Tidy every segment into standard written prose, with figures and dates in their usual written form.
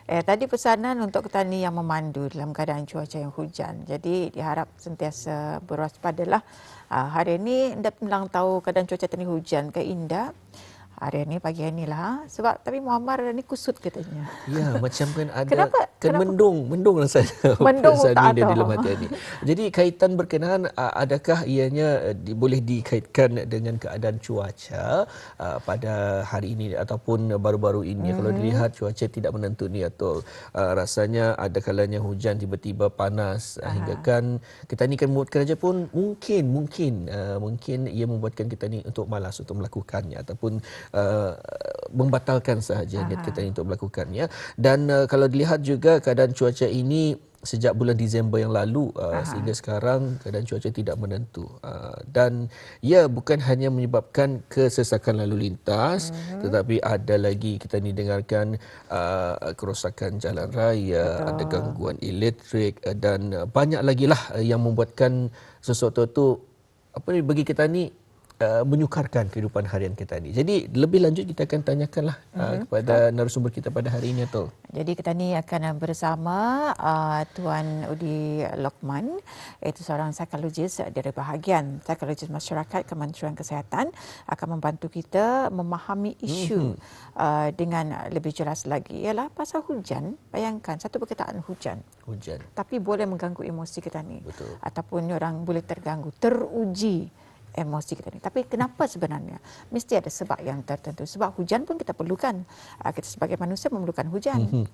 Tadi pesanan untuk petani yang memandu dalam keadaan cuaca yang hujan. Jadi diharap sentiasa berwaspadalah. Hari ini anda bilang tahu keadaan cuaca tadi hujan ke Indah. Hari ini pagi ini lah. Sebab tapi Muammar ni kusut katanya. Ya, macam kan ada Kenapa? kan Kenapa? mendung rasanya Mendung perasaan tak minda ada. di dalam hati ini. Jadi kaitan berkenaan adakah ianya boleh dikaitkan dengan keadaan cuaca pada hari ini ataupun baru-baru ini. Kalau dilihat cuaca tidak menentu ni atau rasanya ada kalanya hujan tiba-tiba panas hingga kan kita ni kan mood kerja pun mungkin ia membuatkan kita ni untuk malas untuk melakukannya ataupun membatalkan sahaja niat kita ini untuk melakukannya. Dan kalau dilihat juga keadaan cuaca ini sejak bulan Disember yang lalu sehingga sekarang keadaan cuaca tidak menentu. Dan ia bukan hanya menyebabkan kesesakan lalu lintas tetapi ada lagi kita ni dengarkan kerosakan jalan raya, ada gangguan elektrik dan banyak lagi lah yang membuatkan sesuatu tu bagi kita ni menyukarkan kehidupan harian kita ni. Jadi lebih lanjut kita akan tanyakanlah kepada narasumber kita pada hari ini Atul. Jadi kita ni akan bersama Tuan Udi Lokman, iaitu seorang psikologis dari bahagian psikologis masyarakat Kementerian Kesihatan, akan membantu kita memahami isu dengan lebih jelas lagi. Ialah pasal hujan. Bayangkan satu perkataan hujan. Tapi boleh mengganggu emosi kita ni. Betul. Ataupun orang boleh terganggu, teruji emosi kita ni. Tapi kenapa sebenarnya? Mesti ada sebab yang tertentu. Sebab hujan pun kita perlukan. Kita sebagai manusia memerlukan hujan.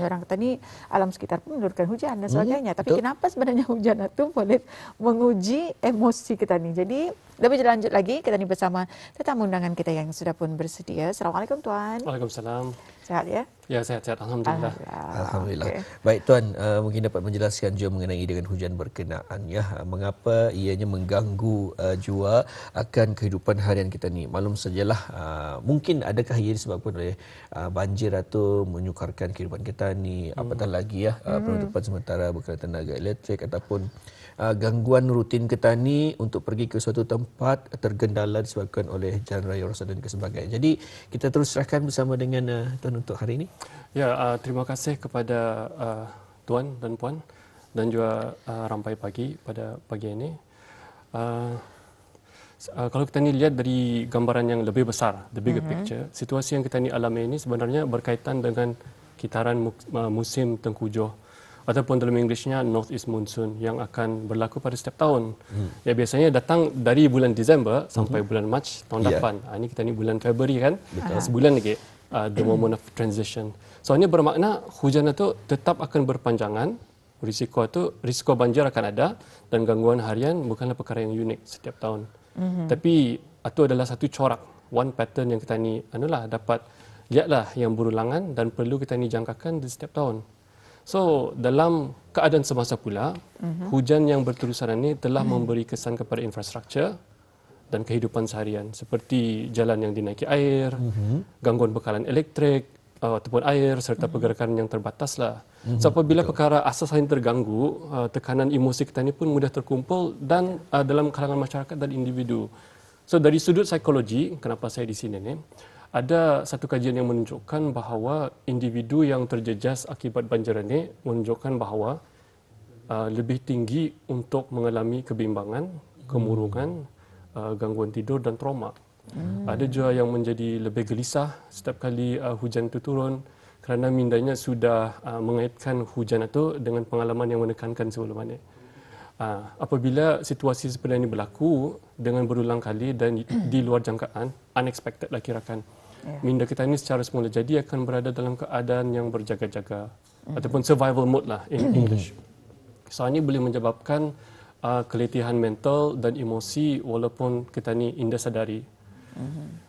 Orang kata ni alam sekitar pun memerlukan hujan dan sebagainya. Tapi betul. kenapa sebenarnya hujan itu boleh menguji emosi kita ni? Jadi lebih lanjut lagi kita ni bersama tetamu undangan kita yang sudah pun bersedia. Assalamualaikum Tuan. Waalaikumsalam. Sihat ya? Ya, sehat-sehat. Alhamdulillah. Alhamdulillah. Okay. Baik Tuan, mungkin dapat menjelaskan juga mengenai dengan hujan berkenaan ya. Mengapa ianya mengganggu jua akan kehidupan harian kita ni. Maklum sajalah mungkin adakah ia disebabkan oleh banjir atau menyukarkan kehidupan kita ni, apatah lagi ya penutupan sementara berkaitan tenaga elektrik ataupun gangguan rutin kita ni untuk pergi ke suatu tempat tergendala disebabkan oleh jalan raya rosak dan sebagainya. Jadi kita terus serahkan bersama dengan Tuan untuk hari ini. Ya, terima kasih kepada Tuan dan Puan dan juga Rampai Pagi pada pagi ini. Kalau kita ni lihat dari gambaran yang lebih besar, the bigger picture, situasi yang kita ni alami ini sebenarnya berkaitan dengan kitaran musim tengkujuh ataupun dalam Englishnya North East Monsoon yang akan berlaku pada setiap tahun. Ya, biasanya datang dari bulan Disember sampai bulan Mac tahun depan. Ini kita ni bulan Februari kan? Sebulan lagi. The moment of transition. So ini bermakna hujan itu tetap akan berpanjangan. Risiko banjir akan ada dan gangguan harian bukanlah perkara yang unik setiap tahun. Tapi itu adalah satu corak, one pattern yang kita ni dapat lihatlah yang berulangan dan perlu kita ni jangkakan di setiap tahun. So dalam keadaan semasa pula, hujan yang berterusan ini telah memberi kesan kepada infrastruktur dan kehidupan seharian seperti jalan yang dinaiki air, gangguan bekalan elektrik ataupun air serta pergerakan yang terbataslah. So apabila perkara asas lain terganggu, tekanan emosi kita ini pun mudah terkumpul dan dalam kalangan masyarakat dan individu. So dari sudut psikologi, kenapa saya di sini ni? Ada satu kajian yang menunjukkan bahawa individu yang terjejas akibat banjir ini menunjukkan bahawa lebih tinggi untuk mengalami kebimbangan, kemurungan, gangguan tidur dan trauma. Ada juga yang menjadi lebih gelisah setiap kali hujan itu turun kerana mindanya sudah mengaitkan hujan itu dengan pengalaman yang menekankan sebelum ini. Apabila situasi seperti ini berlaku dengan berulang kali dan di luar jangkaan, unexpected lah kirakan. Minda kita ini secara semula jadi akan berada dalam keadaan yang berjaga-jaga ataupun survival mode lah in English. So ini boleh menyebabkan keletihan mental dan emosi walaupun kita ni indah sadari.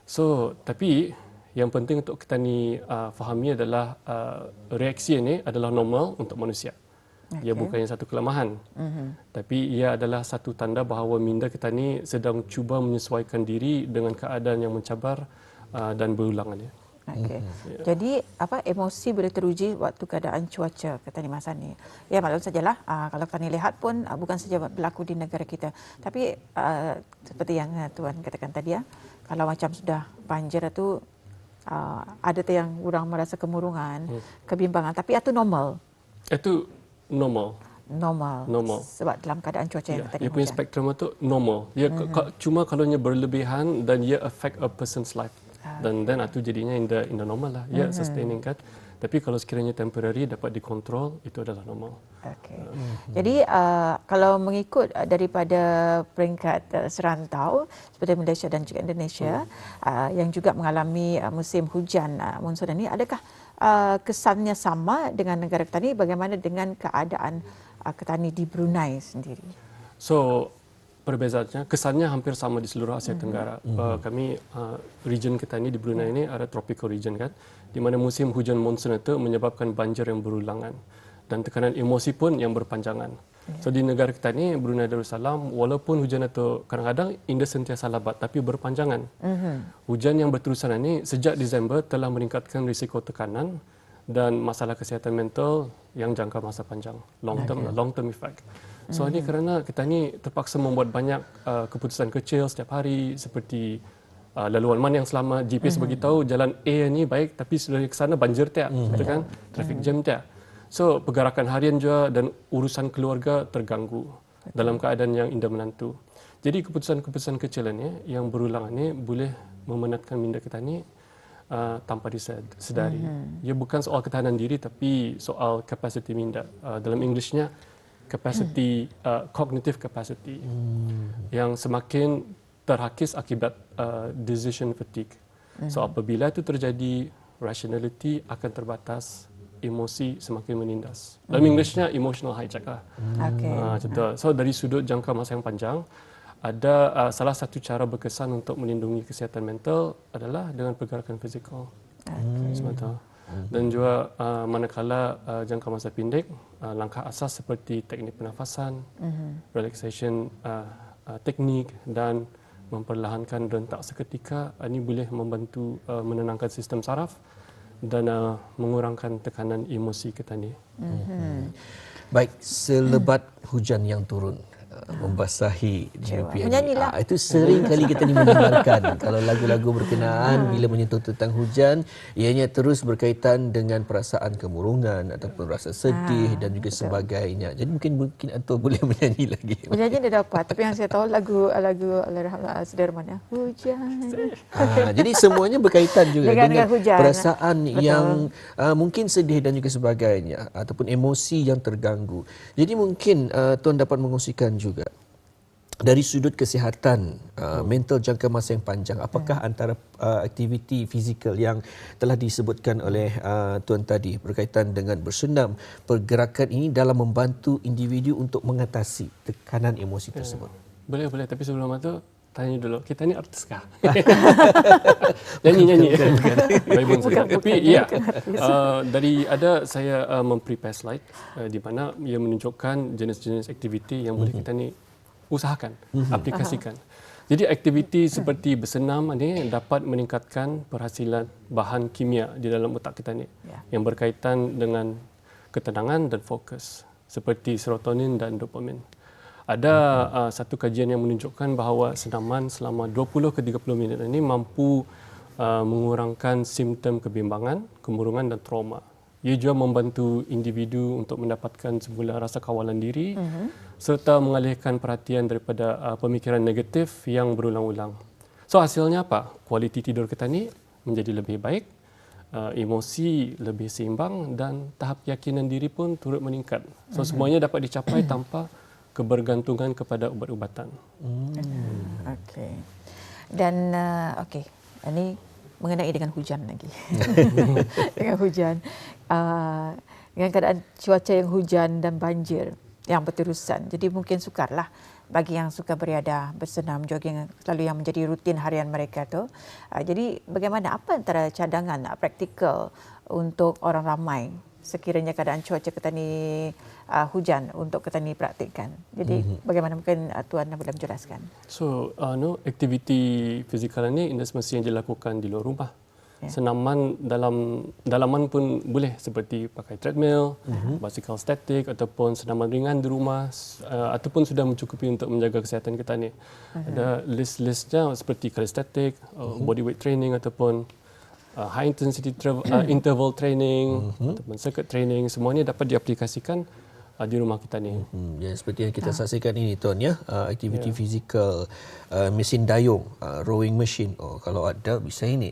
So tapi yang penting untuk kita ni fahami adalah reaksi ini adalah normal untuk manusia. Ia bukannya satu kelemahan. Tapi ia adalah satu tanda bahawa minda kita ni sedang cuba menyesuaikan diri dengan keadaan yang mencabar dan berulangannya. Okey. Jadi emosi boleh teruji waktu keadaan cuaca kata ni masa ni. Ya maklum sajalah kalau kita lihat pun bukan saja berlaku di negara kita. Tapi seperti yang Tuan katakan tadi kalau macam sudah banjir itu ada yang orang merasa kemurungan, kebimbangan, tapi itu normal. Itu normal. Normal. Sebab dalam keadaan cuaca yang tadi Dia punya spektrum itu normal. Cuma kalau nya berlebihan dan ia affect a person's life. Dan itu jadinya in the normal lah. Sustaining kan. Tapi kalau sekiranya temporary dapat dikontrol, itu adalah normal. Okay. Jadi kalau mengikut daripada peringkat serantau seperti Malaysia dan juga Indonesia yang juga mengalami musim hujan monsun ini, adakah kesannya sama dengan negara kita ini? Bagaimana dengan keadaan petani di Brunei sendiri? So perbezaannya, kesannya hampir sama di seluruh Asia Tenggara. Kami region kita ini di Brunei ini ada tropical region kan, di mana musim hujan monsun itu menyebabkan banjir yang berulangan dan tekanan emosi pun yang berpanjangan. So di negara kita ini Brunei Darussalam, walaupun hujan itu kadang-kadang indah sentiasa lambat tapi berpanjangan. Hujan yang berterusan ini sejak Disember telah meningkatkan risiko tekanan dan masalah kesihatan mental yang jangka masa panjang, long term effect. So ini kerana kita ni terpaksa membuat banyak keputusan kecil setiap hari, seperti laluan mana yang selama GPS beritahu jalan A ni baik tapi sudah ke sana banjir tiap, betul kan? Traffic jam tiap. So pergerakan harian juga dan urusan keluarga terganggu dalam keadaan yang indah menantu. Jadi keputusan-keputusan kecil ini yang berulang ini boleh memenatkan minda kita ni tanpa disedari. Ia bukan soal ketahanan diri tapi soal capacity minda. Dalam Englishnya capacity, cognitive capacity yang semakin terhakis akibat decision fatigue. So apabila itu terjadi, rationality akan terbatas, emosi semakin menindas. Dalam Englishnya emotional hijack lah. So dari sudut jangka masa yang panjang, ada salah satu cara berkesan untuk melindungi kesihatan mental adalah dengan pergerakan fizikal. Semata. Dan juga manakala jangka masa pendek, langkah asas seperti teknik pernafasan, relaxation teknik dan memperlahankan rentak seketika, ini boleh membantu menenangkan sistem saraf dan mengurangkan tekanan emosi kita ni. Baik, selebat hujan yang turun membasahi UPN. Itu sering kali kita mendengarkan kalau lagu-lagu berkenaan bila menyentuh tentang hujan, ianya terus berkaitan dengan perasaan kemurungan ataupun rasa sedih dan juga sebagainya. Jadi mungkin Anto boleh menyanyi lagi. Menyanyi dia dapat, tapi yang saya tahu lagu Sudirman ya. Hujan. Jadi semuanya berkaitan juga dengan hujan, perasaan yang mungkin sedih dan juga sebagainya ataupun emosi yang terganggu. Jadi mungkin Tuan dapat mengkongsikan juga dari sudut kesihatan mental jangka masa yang panjang, apakah antara aktiviti fizikal yang telah disebutkan oleh Tuan tadi berkaitan dengan bersenam, pergerakan ini dalam membantu individu untuk mengatasi tekanan emosi tersebut? Boleh, tapi sebelum itu tanya dulu, kita ni artis kah? Nyanyi. Tapi ya, dari ada saya memprepare slide di mana ia menunjukkan jenis-jenis aktiviti yang boleh kita ni usahakan, aplikasikan. Jadi aktiviti seperti bersenam ini dapat meningkatkan perhasilan bahan kimia di dalam otak kita ni yang berkaitan dengan ketenangan dan fokus seperti serotonin dan dopamin. Ada satu kajian yang menunjukkan bahawa senaman selama 20 ke 30 minit ini mampu mengurangkan simptom kebimbangan, kemurungan dan trauma. Ia juga membantu individu untuk mendapatkan semula rasa kawalan diri serta mengalihkan perhatian daripada pemikiran negatif yang berulang-ulang. So hasilnya apa? Kualiti tidur kita ni menjadi lebih baik, emosi lebih seimbang dan tahap keyakinan diri pun turut meningkat. So semuanya dapat dicapai tanpa kebergantungan kepada ubat-ubatan. Okey. Dan ini mengenai dengan hujan lagi. Dengan hujan. Dengan keadaan cuaca yang hujan dan banjir yang berterusan. Jadi mungkin sukarlah bagi yang suka beriadah, bersenam, jogging, selalu yang menjadi rutin harian mereka tu. Jadi bagaimana, apa antara cadangan praktikal untuk orang ramai sekiranya keadaan cuaca kita ni hujan untuk kita ni praktikkan. Jadi bagaimana mungkin Tuan boleh menjelaskan? So, aktiviti fizikal ini semestinya dilakukan di luar rumah. Senaman dalaman pun boleh seperti pakai treadmill, basikal statik ataupun senaman ringan di rumah ataupun sudah mencukupi untuk menjaga kesihatan kita ni. Ada list-listnya seperti calisthenics, body weight training ataupun high intensity interval training, ataupun circuit training, semuanya dapat diaplikasikan di rumah kita ni. Ya, seperti yang kita saksikan ini Tuan ya, aktiviti fizikal, mesin dayung, rowing machine. Oh, kalau ada bisa ini.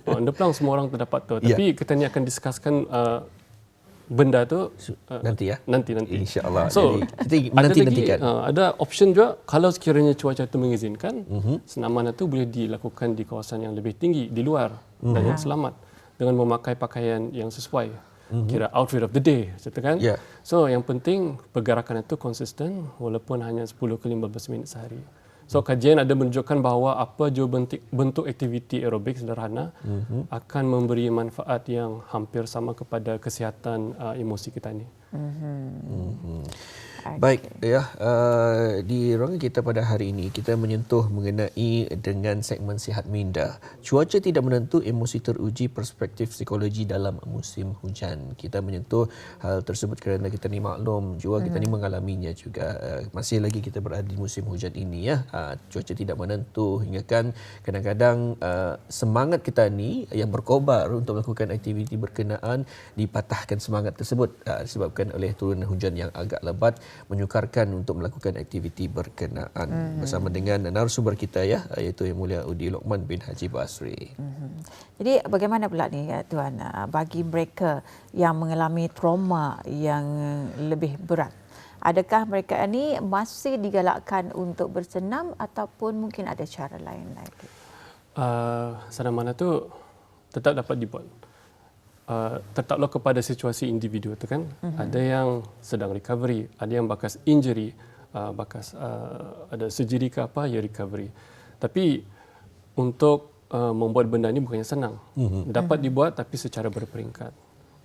Anda pelang semua orang terdapat tu. Tapi kita ni akan discusskan benda tu Nanti ya. Nanti. InsyaAllah. So, Jadi kita ada nantikan. ada option juga kalau sekiranya cuaca itu mengizinkan, senaman itu boleh dilakukan di kawasan yang lebih tinggi di luar dan yang selamat dengan memakai pakaian yang sesuai. Kira outfit of the day, kan? Ya. So yang penting pergerakan itu konsisten walaupun hanya 10 ke 15 minit sehari. So kajian ada menunjukkan bahawa apa jua bentuk aktiviti aerobik sederhana akan memberi manfaat yang hampir sama kepada kesihatan emosi kita ni. Baik ya, di ruangan kita pada hari ini kita menyentuh mengenai dengan segmen sihat minda. Cuaca tidak menentu, emosi teruji, perspektif psikologi dalam musim hujan. Kita menyentuh hal tersebut kerana kita ni maklum juga kita ni mengalaminya juga. Masih lagi kita berada di musim hujan ini ya. Cuaca tidak menentu hingga kan kadang-kadang semangat kita ni yang berkobar untuk melakukan aktiviti berkenaan dipatahkan semangat tersebut disebabkan oleh turunan hujan yang agak lebat, menyukarkan untuk melakukan aktiviti berkenaan. Bersama dengan narasumber kita ya, iaitu Yang Mulia Udi Lokman bin Haji Basri. Jadi bagaimana pula ni Tuan, bagi mereka yang mengalami trauma yang lebih berat? Adakah mereka ini masih digalakkan untuk bersenam ataupun mungkin ada cara lain lagi? Senaman itu tetap dapat dibuat. Tetaplah kepada situasi individu tu kan. Ada yang sedang recovery, ada yang bakas injury, bakas ada surgery ke apa, ya recovery. Tapi untuk membuat benda ni bukannya senang. Dapat dibuat tapi secara berperingkat.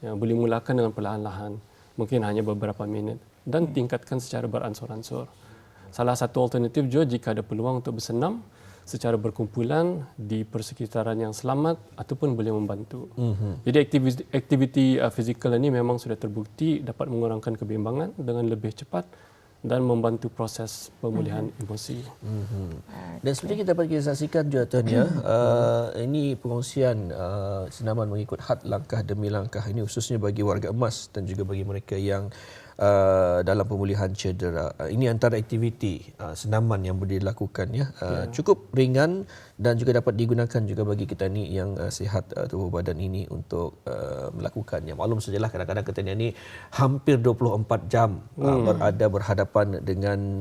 Ya, boleh mulakan dengan perlahan-lahan, mungkin hanya beberapa minit dan tingkatkan secara beransur-ansur. Salah satu alternatif juga jika ada peluang untuk bersenam secara berkumpulan di persekitaran yang selamat ataupun boleh membantu. Jadi aktiviti fizikal ini memang sudah terbukti dapat mengurangkan kebimbangan dengan lebih cepat dan membantu proses pemulihan emosi. Dan seperti kita dapat saksikan juga Tuan ya, ini pengungsian senaman mengikut had langkah demi langkah ini khususnya bagi warga emas dan juga bagi mereka yang dalam pemulihan cedera. Ini antara aktiviti senaman yang boleh dilakukan ya. Cukup ringan dan juga dapat digunakan juga bagi kita ni yang sihat tubuh badan ini untuk melakukannya. Maklum sajalah kadang-kadang kita ni hampir 24 jam berhadapan dengan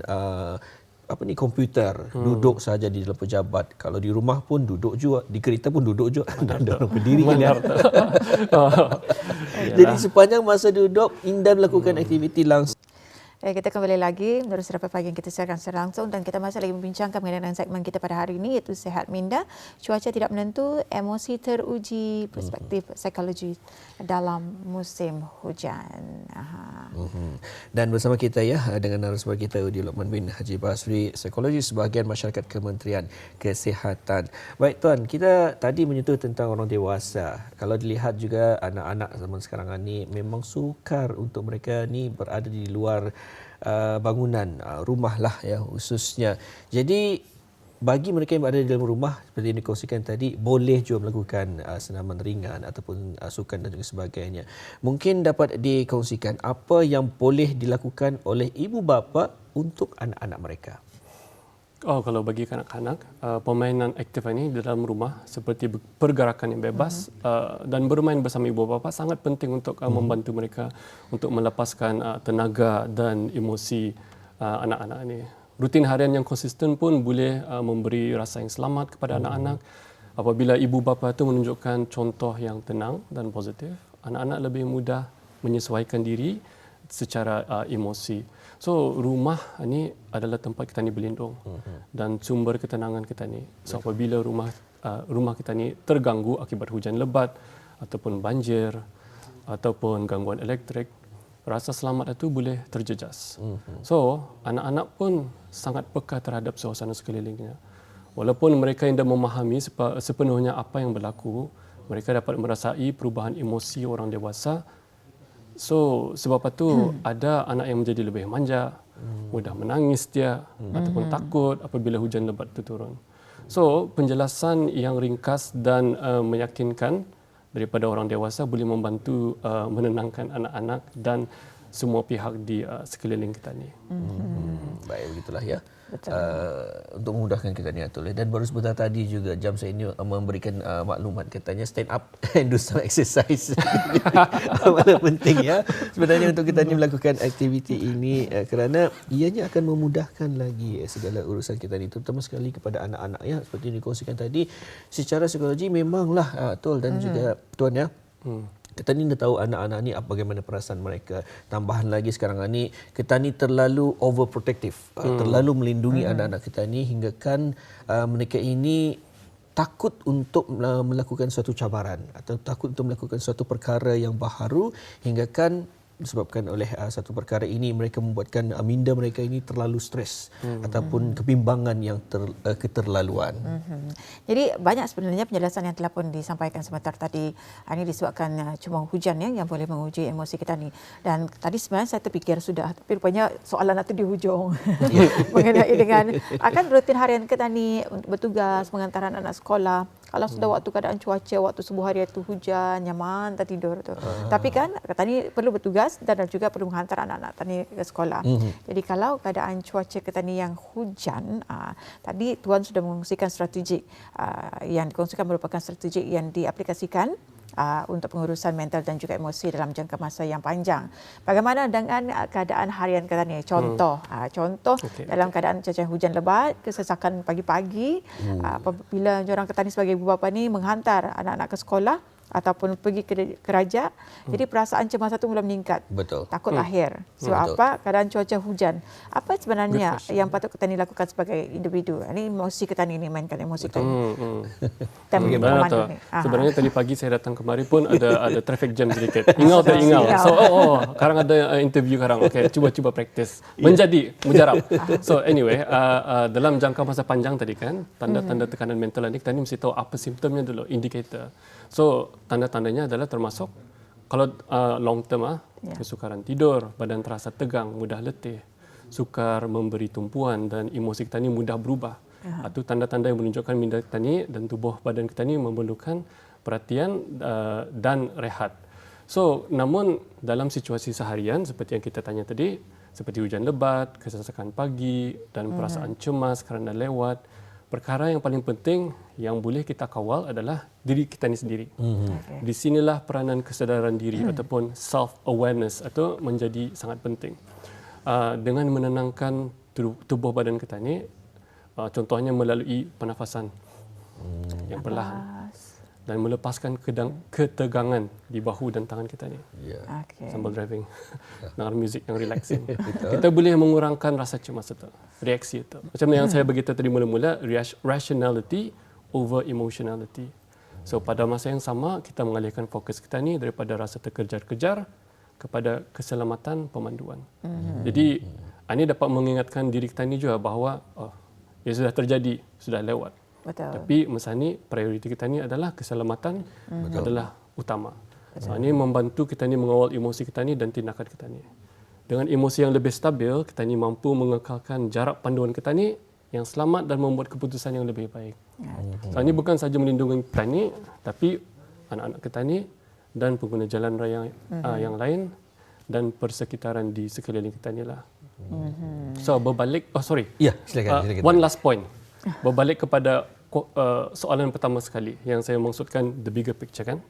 komputer, duduk saja di dalam pejabat. Kalau di rumah pun duduk juga, di kereta pun duduk juga. Dan orang berdiri kan. Jadi sepanjang masa duduk, indah melakukan aktiviti langsung. Kita kembali lagi menurut Rapat Pagi yang kita siarkan secara langsung dan kita masih lagi membincangkan mengenai dengan segmen kita pada hari ini iaitu Sihat Minda, cuaca tidak menentu, emosi teruji, perspektif psikologi dalam musim hujan. Dan bersama kita ya dengan narasumber kita Udi Lokman bin Haji Basri, psikologis sebahagian masyarakat Kementerian Kesihatan. Baik Tuan, kita tadi menyentuh tentang orang dewasa. Kalau dilihat juga anak-anak zaman sekarang ini memang sukar untuk mereka ni berada di luar bangunan rumah lah ya khususnya. Jadi bagi mereka yang berada di dalam rumah seperti yang dikongsikan tadi boleh juga melakukan senaman ringan ataupun sukan dan juga sebagainya. Mungkin dapat dikongsikan apa yang boleh dilakukan oleh ibu bapa untuk anak-anak mereka. Kalau bagi kanak-kanak, permainan aktif ini di dalam rumah seperti pergerakan yang bebas dan bermain bersama ibu bapa sangat penting untuk membantu mereka untuk melepaskan tenaga dan emosi anak-anak ini. Rutin harian yang konsisten pun boleh memberi rasa yang selamat kepada anak-anak. Apabila ibu bapa itu menunjukkan contoh yang tenang dan positif, anak-anak lebih mudah menyesuaikan diri secara emosi. So rumah ini adalah tempat kita ni berlindung dan sumber ketenangan kita ni. So apabila rumah kita ni terganggu akibat hujan lebat ataupun banjir ataupun gangguan elektrik, rasa selamat itu boleh terjejas. So anak-anak pun sangat peka terhadap suasana sekelilingnya. Walaupun mereka tidak memahami sepenuhnya apa yang berlaku, mereka dapat merasai perubahan emosi orang dewasa. So sebab itu ada anak yang menjadi lebih manja, mudah menangis dia ataupun takut apabila hujan lebat itu turun. So, penjelasan yang ringkas dan meyakinkan daripada orang dewasa boleh membantu menenangkan anak-anak dan semua pihak di sekeliling kita ni. Baik, begitulah ya. Betul. Untuk memudahkan kita ni Atul. Dan baru sebentar tadi juga Jam saya ini memberikan maklumat, katanya stand up and do some exercise. Mana penting ya sebenarnya untuk kita ni melakukan aktiviti ini, kerana ianya akan memudahkan lagi segala urusan kita ni, terutama sekali kepada anak-anak ya, seperti yang dikongsikan tadi. Secara psikologi memanglah Atul dan juga Tuan ya. Kita ni dah tahu anak-anak ni bagaimana perasaan mereka. Tambahan lagi sekarang ni kita ni terlalu overprotective, terlalu melindungi anak-anak kita ni hinggakan mereka ini takut untuk melakukan suatu cabaran atau takut untuk melakukan suatu perkara yang baharu, hinggakan disebabkan oleh satu perkara ini mereka membuatkan minda mereka ini terlalu stres ataupun kebimbangan yang keterlaluan. Jadi banyak sebenarnya penjelasan yang telah pun disampaikan sebentar tadi. Ini disebabkan cuma hujan yang boleh menguji emosi kita ni. Dan tadi sebenarnya saya terfikir sudah, tapi rupanya soalan itu di hujung mengenai dengan akan rutin harian kita ni bertugas mengantar anak sekolah. Kalau sudah waktu keadaan cuaca, waktu subuh hari itu hujan, nyaman tak tidur tu. Tapi kan kata ni perlu bertugas dan juga perlu menghantar anak-anak tadi ke sekolah. Jadi kalau keadaan cuaca kita ni yang hujan, tadi Tuan sudah mengongsikan strategi yang dikongsikan merupakan strategi yang diaplikasikan untuk pengurusan mental dan juga emosi dalam jangka masa yang panjang. Bagaimana dengan keadaan harian kita ni? Contoh, dalam keadaan cuaca hujan lebat, kesesakan pagi-pagi, apabila orang kita ni sebagai ibu bapa ni menghantar anak-anak ke sekolah ataupun pergi ke kerja, jadi perasaan cemas itu mula meningkat. Betul. Takut lahir. Sebab apa? Keadaan cuaca hujan. Apa sebenarnya yang patut kita ni lakukan sebagai individu? Ini emosi kita ni mainkan emosi kita. Sebenarnya tadi pagi saya datang kemari pun ada traffic jam sedikit. Ingal. So sekarang ada interview sekarang. Okey, cuba praktis. Menjadi mujarab. So anyway, dalam jangka masa panjang tadi kan, tanda-tanda tekanan mental ni kita ni mesti tahu apa simptomnya dulu, indikator. So tanda-tandanya adalah termasuk kalau long term kesukaran tidur, badan terasa tegang, mudah letih, sukar memberi tumpuan dan emosi kita ni mudah berubah. Itu tanda-tanda yang menunjukkan minda kita ni dan tubuh badan kita ni memerlukan perhatian dan rehat. So namun dalam situasi seharian seperti yang kita tanya tadi, seperti hujan lebat, kesesakan pagi dan perasaan cemas kerana lewat, perkara yang paling penting yang boleh kita kawal adalah diri kita ni sendiri. Di sinilah peranan kesedaran diri ataupun self-awareness atau menjadi sangat penting. Dengan menenangkan tubuh badan kita ni, contohnya melalui pernafasan yang perlahan dan melepaskan ketegangan di bahu dan tangan kita ni. Sambil driving. Dengar muzik yang relaxing. Kita boleh mengurangkan rasa cemas itu, reaksi itu. Macam yang saya beritahu tadi mula-mula, rationality over emotionality. So pada masa yang sama, kita mengalihkan fokus kita ni daripada rasa terkejar-kejar kepada keselamatan pemanduan. Jadi, ini dapat mengingatkan diri kita ni juga bahawa ia sudah terjadi, sudah lewat. Betul. Tapi masa ni prioriti kita ni adalah keselamatan adalah utama. So ini membantu kita ni mengawal emosi kita ni dan tindakan kita ni. Dengan emosi yang lebih stabil, kita ni mampu mengekalkan jarak panduan kita ni yang selamat dan membuat keputusan yang lebih baik. So ini bukan saja melindungi kita ni, tapi anak-anak kita ni dan pengguna jalan raya yang lain dan persekitaran di sekeliling kita ni lah. So berbalik, silakan. One last point. Berbalik kepada soalan pertama sekali yang saya maksudkan the bigger picture kan.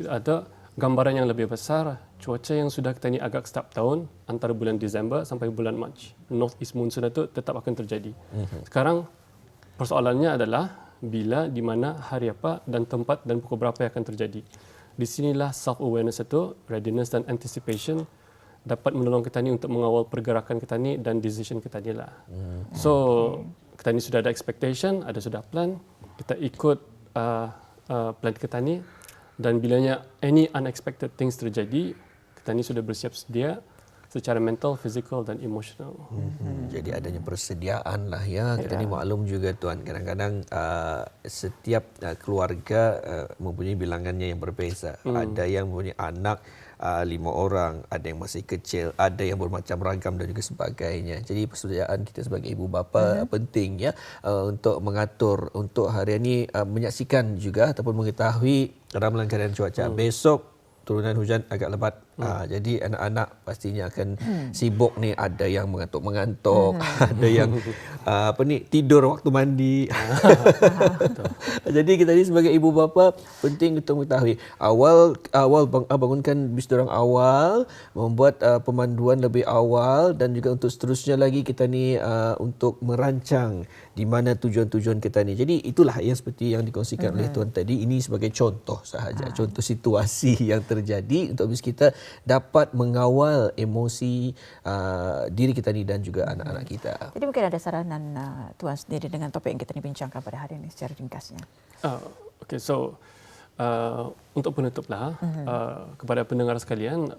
Ada gambaran yang lebih besar, cuaca yang sudah kita ni agak setiap tahun antara bulan Disember sampai bulan Mac. North East Monsoon itu tetap akan terjadi. Sekarang persoalannya adalah bila, di mana, hari apa dan tempat dan pukul berapa yang akan terjadi. Di sinilah self-awareness itu, readiness dan anticipation dapat menolong kita ni untuk mengawal pergerakan kita ni dan decision kita ni lah. So kita ni sudah ada expectation, sudah plan, kita ikut plan kita ni dan bilanya any unexpected things terjadi, kita ni sudah bersiap sedia secara mental, fizikal dan emosional. Jadi adanya persediaan lah ya. Kita ni maklum juga Tuan, kadang-kadang setiap keluarga mempunyai bilangannya yang berbeza. Ada yang mempunyai anak 5 orang, ada yang masih kecil, ada yang bermacam ragam dan juga sebagainya. Jadi persediaan kita sebagai ibu bapa penting ya, untuk mengatur untuk hari ini, menyaksikan juga ataupun mengetahui ramalan keadaan cuaca. Besok turunan hujan agak lebat. Jadi anak-anak pastinya akan sibuk ni, ada yang mengantuk-mengantuk, ada yang tidur waktu mandi. Jadi kita ni sebagai ibu bapa penting untuk mengetahui awal bangunkan bis dorang awal, membuat pemanduan lebih awal, dan juga untuk seterusnya lagi kita ni untuk merancang di mana tujuan-tujuan kita ni. Jadi itulah yang seperti yang dikongsikan oleh Tuan tadi. Ini sebagai contoh sahaja, contoh situasi yang terjadi untuk bis kita dapat mengawal emosi diri kita ni dan juga anak-anak kita. Jadi mungkin ada saranan Tuan sendiri dengan topik yang kita ni bincangkan pada hari ini secara ringkasnya. Okay, so untuk penutuplah kepada pendengar sekalian,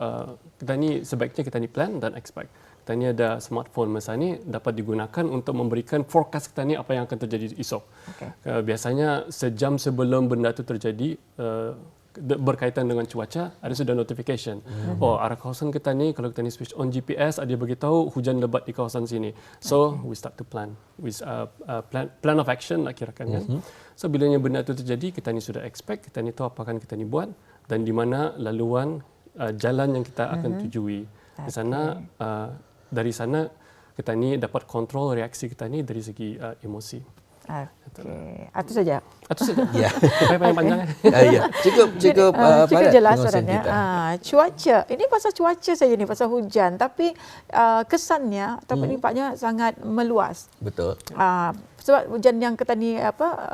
kita ni sebaiknya kita ni plan dan expect. Kita ni ada smartphone masa ni dapat digunakan untuk memberikan forecast kita ni apa yang akan terjadi esok. Okay. Biasanya sejam sebelum benda itu terjadi, berkaitan dengan cuaca, ada sudah notification. Oh, arah kawasan kita ni, kalau kita ni switch on GPS, ada beritahu hujan lebat di kawasan sini. So, we start to plan. With plan of action lah kirakan kan. So, bilanya benda itu terjadi, kita ni sudah expect, kita ni tahu apa akan kita ni buat, dan di mana laluan jalan yang kita akan tujui. Di sana, dari sana, kita ni dapat kontrol reaksi kita ni dari segi emosi. Okey. Itu saja. Itu saja. Ya. Panjang. Ya. Cukup cukup jelas sebenarnya. Cuaca. Ini pasal cuaca saja ni, pasal hujan, tapi kesannya ataupun impaknya sangat meluas. Betul. Sebab hujan yang kita ni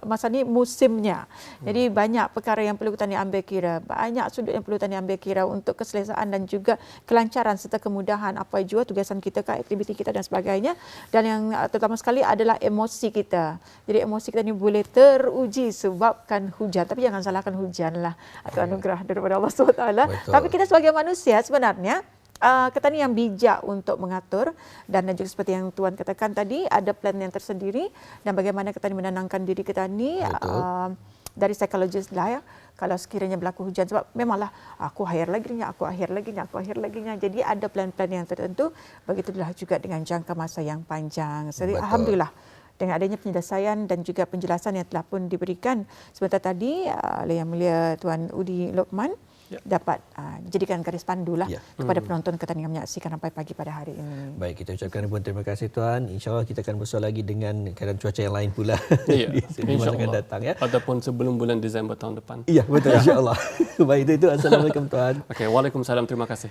masa ni musimnya. Jadi banyak perkara yang perlu kita ni ambil kira, banyak sudut yang perlu kita ni ambil kira untuk keselesaan dan juga kelancaran serta kemudahan apa jua tugasan kita, aktiviti kita dan sebagainya. Dan yang terutama sekali adalah emosi kita. Jadi emosi kita ni boleh teruji sebabkan hujan, tapi jangan salahkan hujan lah, atau anugerah daripada Allah SWT. Tapi kita sebagai manusia sebenarnya kita ni yang bijak untuk mengatur, dan juga seperti yang Tuan katakan tadi, ada plan yang tersendiri, dan bagaimana kita ni menenangkan diri kita ni dari psikologis lah ya. Kalau sekiranya berlaku hujan, sebab memanglah aku akhir lagi ni. Jadi ada plan-plan yang tertentu. Begitulah juga dengan jangka masa yang panjang. Jadi alhamdulillah, dengan adanya penyelesaian dan juga penjelasan yang telah pun diberikan sebentar tadi oleh Yang Mulia Tuan Udi Lokman, dapat jadikan garis pandu lah kepada penonton kita yang menyaksikan sampai pagi pada hari ini. Baik, kita ucapkan ribuan terima kasih Tuan. InsyaAllah kita akan bersua lagi dengan keadaan cuaca yang lain pula di masa akan datang ya. Ataupun sebelum bulan Disember tahun depan. Ya, betul, insyaAllah. Baik, itu. Assalamualaikum Tuan. Okey, waalaikumsalam, terima kasih.